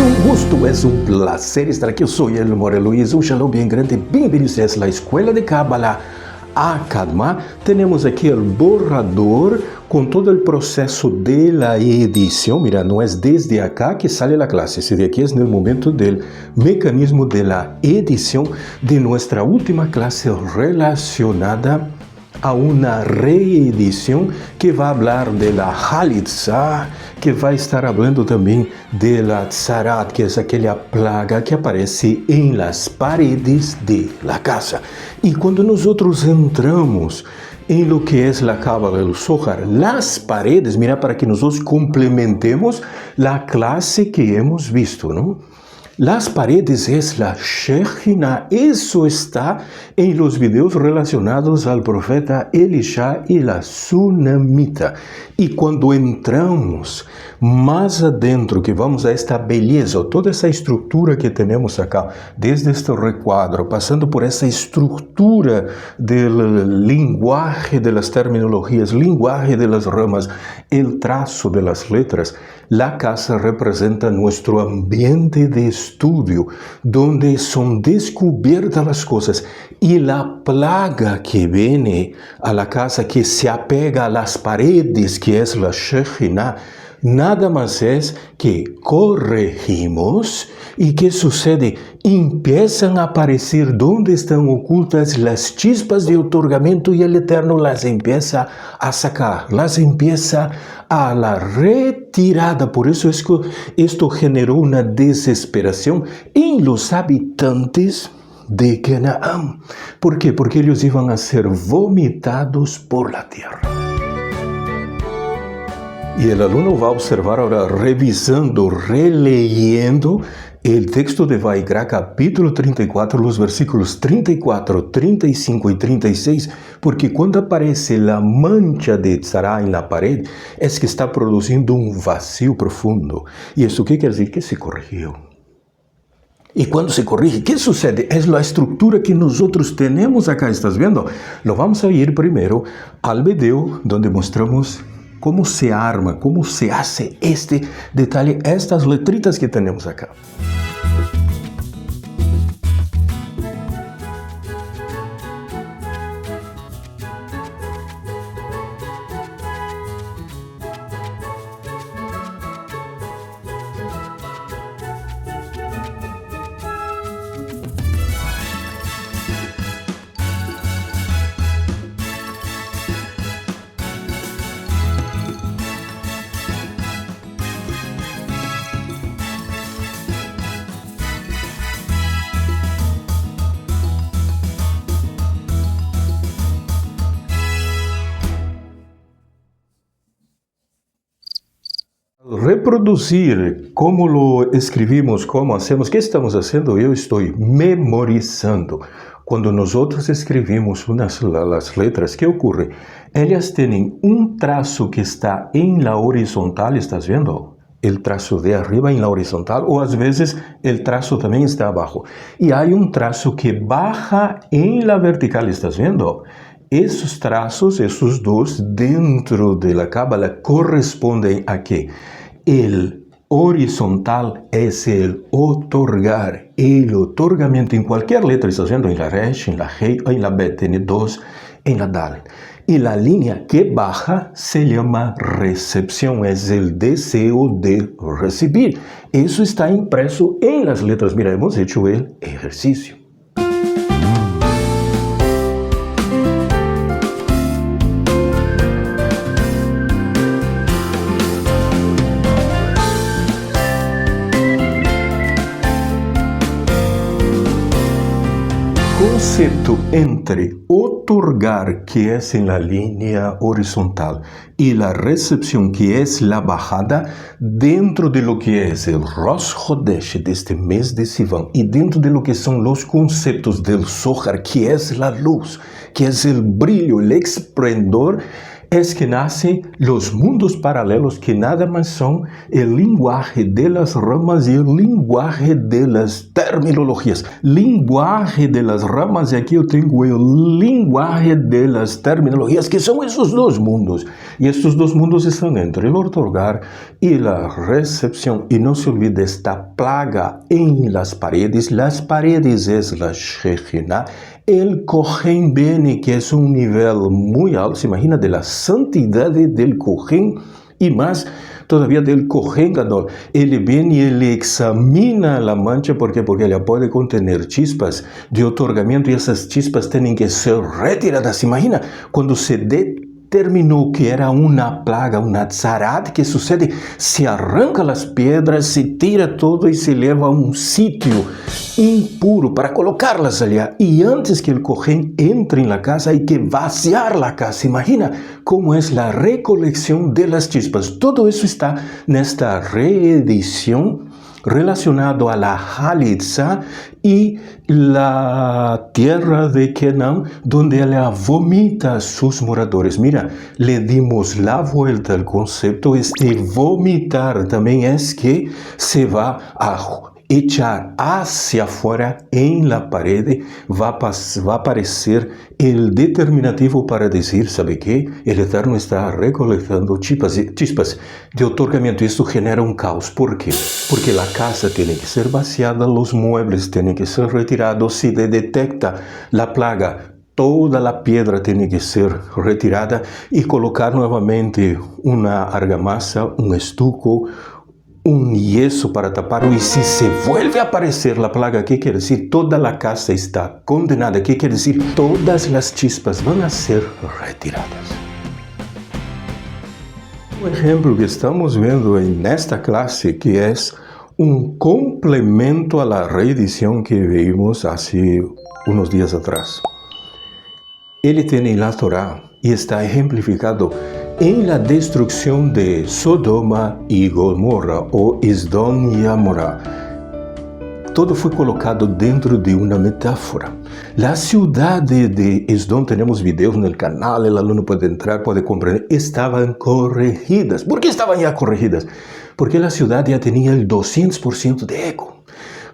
un gusto, es un placer estar aquí. Yo soy el Morelo y es un shalom bien grande. Bienvenidos a la Escuela de Kabbalah Akadma. Tenemos aquí el borrador con todo el proceso de la edición. Mira, no es desde acá que sale la clase, desde aquí es en el momento del mecanismo de la edición de nuestra última clase relacionada a una reedición que va a hablar de la Halitzah, que va a estar hablando también de la Tzarat, que es aquella plaga que aparece en las paredes de la casa. Y cuando nosotros entramos en lo que es la Cábala del Zohar, las paredes, mira, para que nosotros complementemos la clase que hemos visto, ¿no? Las paredes es la Shekhinah, eso está en los videos relacionados al profeta Elisha y la Sunamita. Y cuando entramos más adentro, que vamos a esta belleza, toda esa estructura que tenemos acá, desde este recuadro, pasando por esa estructura del lenguaje de las terminologías, lenguaje de las ramas, el trazo de las letras, la casa representa nuestro ambiente de estudio, donde son descubiertas las cosas, y la plaga que viene a la casa, que se apega a las paredes, que es la Shekhinah, nada más es que corregimos. ¿Y qué sucede? Empiezan a aparecer donde están ocultas las chispas de otorgamiento y el Eterno las empieza a sacar, las empieza a la retirada. Por eso es que esto generó una desesperación en los habitantes de Canaán. ¿Por qué? Porque ellos iban a ser vomitados por la tierra. Y el alumno va a observar ahora, revisando, releyendo el texto de Vaikra, capítulo 34, los versículos 34, 35 y 36, porque cuando aparece la mancha de Tzara en la pared, es que está produciendo un vacío profundo. ¿Y eso qué quiere decir? Que se corrigió. Y cuando se corrige, ¿qué sucede? Es la estructura que nosotros tenemos acá, ¿estás viendo? Lo vamos a ir primero al video donde mostramos cómo se arma, cómo se hace este detalle, estas letritas que tenemos acá. Reproducir cómo lo escribimos, cómo hacemos, ¿qué estamos haciendo? Yo estoy memorizando. Cuando nosotros escribimos las letras, ¿qué ocurre? Ellas tienen un trazo que está en la horizontal, ¿estás viendo? El trazo de arriba en la horizontal, o a veces el trazo también está abajo. Y hay un trazo que baja en la vertical, ¿estás viendo? Esos trazos, esos dos, dentro de la Cábala, corresponden a ¿qué? El horizontal es el otorgar, el otorgamiento en cualquier letra, estás viendo, en la Resh, en la Hei, en la Bet, en 2, en la Dal. Y la línea que baja se llama recepción, es el deseo de recibir. Eso está impreso en las letras. Mira, hemos hecho el ejercicio. Concepto entre otorgar, que es en la línea horizontal, y la recepción, que es la bajada, dentro de lo que es el Rosh Chodesh de este mes de Sivan, y dentro de lo que son los conceptos del Zohar, que es la luz, que es el brillo, el esplendor, es que nacen los mundos paralelos que nada más son el lenguaje de las ramas y el lenguaje de las terminologías. Lenguaje de las ramas, y aquí yo tengo el lenguaje de las terminologías, que son esos dos mundos. Y estos dos mundos están entre el otorgar y la recepción. Y no se olvide esta plaga en las paredes. Las paredes es la Shekhinah. El Kohen Bene, que es un nivel muy alto, se imagina de la santidad del Kohen y más todavía del Kohen Gadol. Él viene y él examina la mancha, ¿por qué? Porque ella puede contener chispas de otorgamiento y esas chispas tienen que ser retiradas. Se imagina cuando se determinó que era una plaga, una tzarat, que sucede, se arranca las piedras, se tira todo y se lleva a un sitio impuro para colocarlas allá. Y antes que el Kohen entre en la casa hay que vaciar la casa. Imagina cómo es la recolección de las chispas. Todo eso está en esta reedición relacionado a la Halitza y la tierra de Kenan, donde ella vomita a sus moradores. Mira, le dimos la vuelta al concepto. Este vomitar también es que se va a echar hacia afuera en la pared, va a aparecer el determinativo para decir, ¿sabe qué? El Eterno está recolectando chispas de otorgamiento y esto genera un caos. ¿Por qué? Porque la casa tiene que ser vaciada, los muebles tienen que ser retirados, si detecta la plaga, toda la piedra tiene que ser retirada y colocar nuevamente una argamasa, un estuco, un yeso para taparlo. Y si se vuelve a aparecer la plaga, ¿qué quiere decir? Toda la casa está condenada. ¿Qué quiere decir? Todas las chispas van a ser retiradas. Un ejemplo que estamos viendo en esta clase, que es un complemento a la reedición que vimos hace unos días atrás. Él tiene la Torá y está ejemplificado en la destrucción de Sodoma y Gomorra o Esdom y Amorá. Todo fue colocado dentro de una metáfora. La ciudad de Esdom, tenemos videos en el canal, el alumno puede entrar, puede comprender, estaban corregidas. ¿Por qué estaban ya corregidas? Porque la ciudad ya tenía el 200% de ego.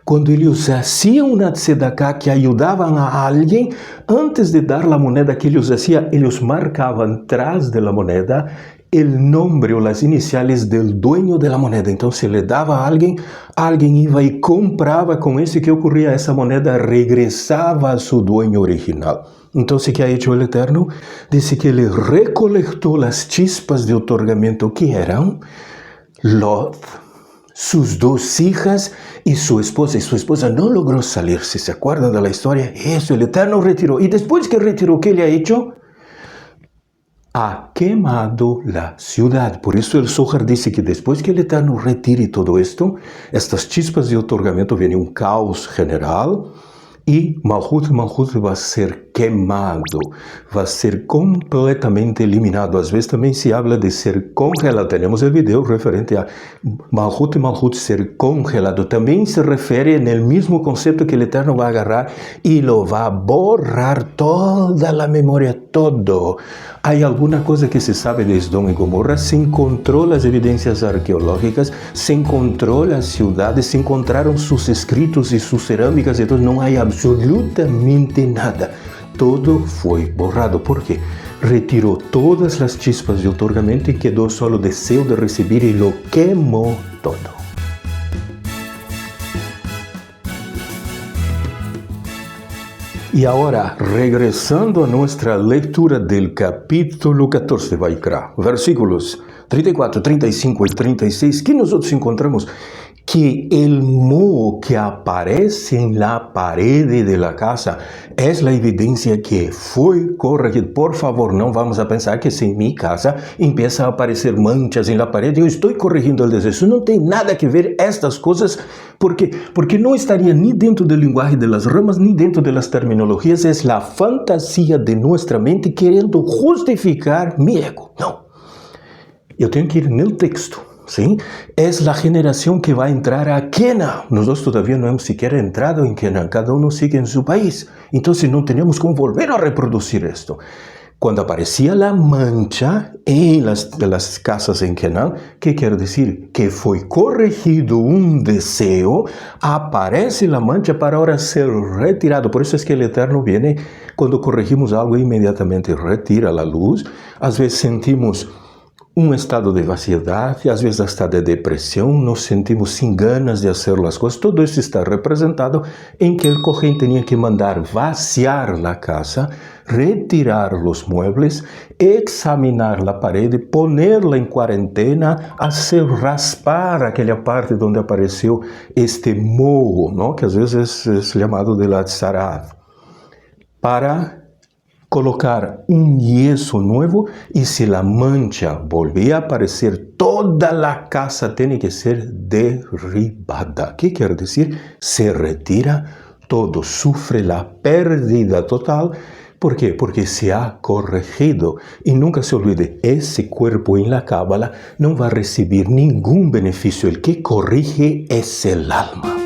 Cuando ellos hacían una tzedaká que ayudaban a alguien, antes de dar la moneda que ellos hacían, ellos marcaban tras de la moneda el nombre o las iniciales del dueño de la moneda. Entonces le daba a alguien iba y compraba con eso. ¿Qué ocurría? Esa moneda regresaba a su dueño original. Entonces, ¿qué ha hecho el Eterno? Dice que le recolectó las chispas de otorgamiento que eran Lot, sus dos hijas y su esposa. Y su esposa no logró salirse. ¿Se acuerdan de la historia? Eso, el Eterno retiró. Y después que retiró, ¿qué le ha hecho? Ha quemado la ciudad. Por eso el Zohar dice que después que el Eterno retire todo esto, estas chispas de otorgamiento, viene un caos general y Malhut va a ser quemado, va a ser completamente eliminado. A veces también se habla de ser congelado. Tenemos el video referente a Malhut ser congelado. También se refiere en el mismo concepto que el Eterno va a agarrar y lo va a borrar toda la memoria, todo. ¿Hay alguna cosa que se sabe de Esdom y Gomorra? Se encontró las evidencias arqueológicas, se encontró las ciudades, se encontraron sus escritos y sus cerámicas, entonces no hay absolutamente nada. Todo fue borrado. ¿Por qué? Retiró todas las chispas de otorgamiento y quedó solo deseo de recibir y lo quemó todo. Y ahora, regresando a nuestra lectura del capítulo 14 de Vaikra, versículos 34, 35 y 36, que nosotros encontramos que el moho que aparece en la pared de la casa es la evidencia que fue corregido. Por favor, no vamos a pensar que si en mi casa empieza a aparecer manchas en la pared, yo estoy corrigiendo el deseo. Eso no tiene nada que ver estas cosas, porque no estaría ni dentro del lenguaje de las ramas, ni dentro de las terminologías. Es la fantasía de nuestra mente queriendo justificar mi ego. No, yo tengo que ir en el texto. ¿Sí? Es la generación que va a entrar a Kenan. Nosotros todavía no hemos siquiera entrado en Kenan. Cada uno sigue en su país. Entonces no tenemos cómo volver a reproducir esto. Cuando aparecía la mancha en las casas en Canaán, ¿qué quiere decir? Que fue corregido un deseo, aparece la mancha para ahora ser retirado. Por eso es que el Eterno viene, cuando corregimos algo, inmediatamente retira la luz. A veces sentimos un estado de vaciedad y a veces hasta de depresión, nos sentimos sin ganas de hacer las cosas. Todo eso está representado en que el Cohen tenía que mandar vaciar la casa, retirar los muebles, examinar la pared, ponerla en cuarentena, hacer raspar aquella parte donde apareció este moho, ¿no? Que a veces es llamado de la tzarad, para colocar un yeso nuevo, y si la mancha volvía a aparecer, toda la casa tiene que ser derribada. ¿Qué quiere decir? Se retira todo, sufre la pérdida total. ¿Por qué? Porque se ha corregido. Y nunca se olvide, ese cuerpo en la Cábala no va a recibir ningún beneficio. El que corrige es el alma.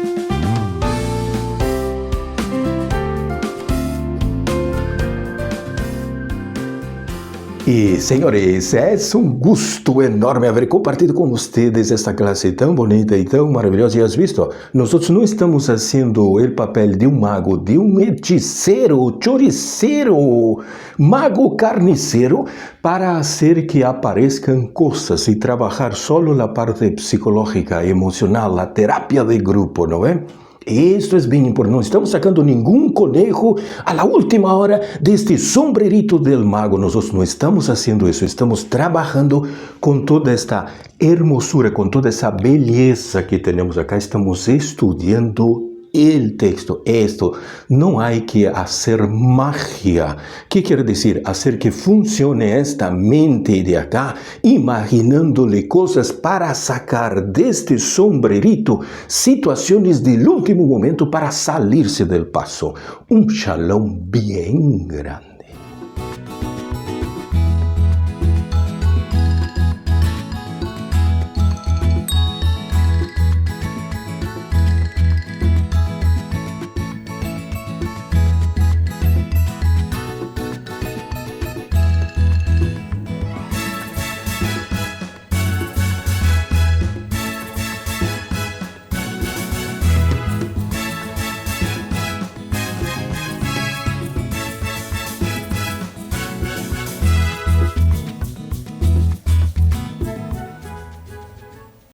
Y señores, es un gusto enorme haber compartido con ustedes esta clase tan bonita y tan maravillosa. Ya has visto, nosotros no estamos haciendo el papel de un mago, de un hechicero, choricero, mago carnicero, para hacer que aparezcan cosas y trabajar solo la parte psicológica, emocional, la terapia de grupo, ¿no ve? Esto es bien importante, no estamos sacando ningún conejo a la última hora de este sombrerito del mago. Nosotros no estamos haciendo eso, estamos trabajando con toda esta hermosura, con toda esa belleza que tenemos acá. Estamos estudiando el texto. Esto, no hay que hacer magia. ¿Qué quiere decir? Hacer que funcione esta mente de acá, imaginándole cosas para sacar de este sombrerito situaciones del último momento para salirse del paso. Un shalom bien grande.